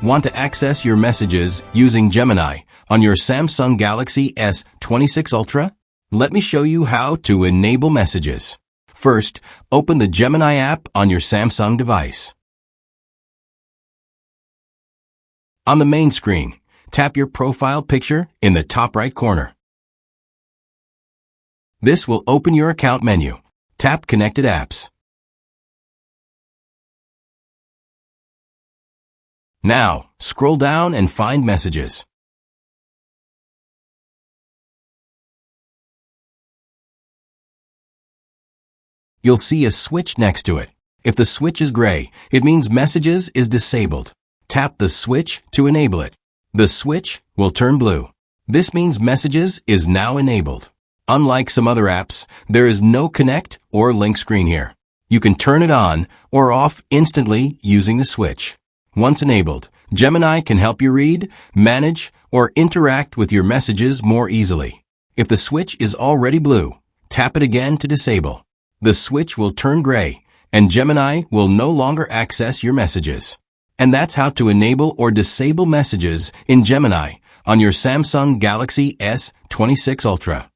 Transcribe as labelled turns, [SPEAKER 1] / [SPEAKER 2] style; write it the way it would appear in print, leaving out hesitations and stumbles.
[SPEAKER 1] Want to access your messages using Gemini on your Samsung Galaxy S26 Ultra? Let me show you how to enable messages. First, open the Gemini app on your Samsung device. On the main screen, tap your profile picture in the top right corner. This will open your account menu. Tap Connected Apps. Now, scroll down and find Messages. You'll see a switch next to it. If the switch is gray, it means Messages is disabled. Tap the switch to enable it. The switch will turn blue. This means Messages is now enabled. Unlike some other apps, there is no connect or link screen here. You can turn it on or off instantly using the switch. Once enabled, Gemini can help you read, manage, or interact with your messages more easily. If the switch is already blue, tap it again to disable. The switch will turn gray, and Gemini will no longer access your messages. And that's how to enable or disable messages in Gemini on your Samsung Galaxy S26 Ultra.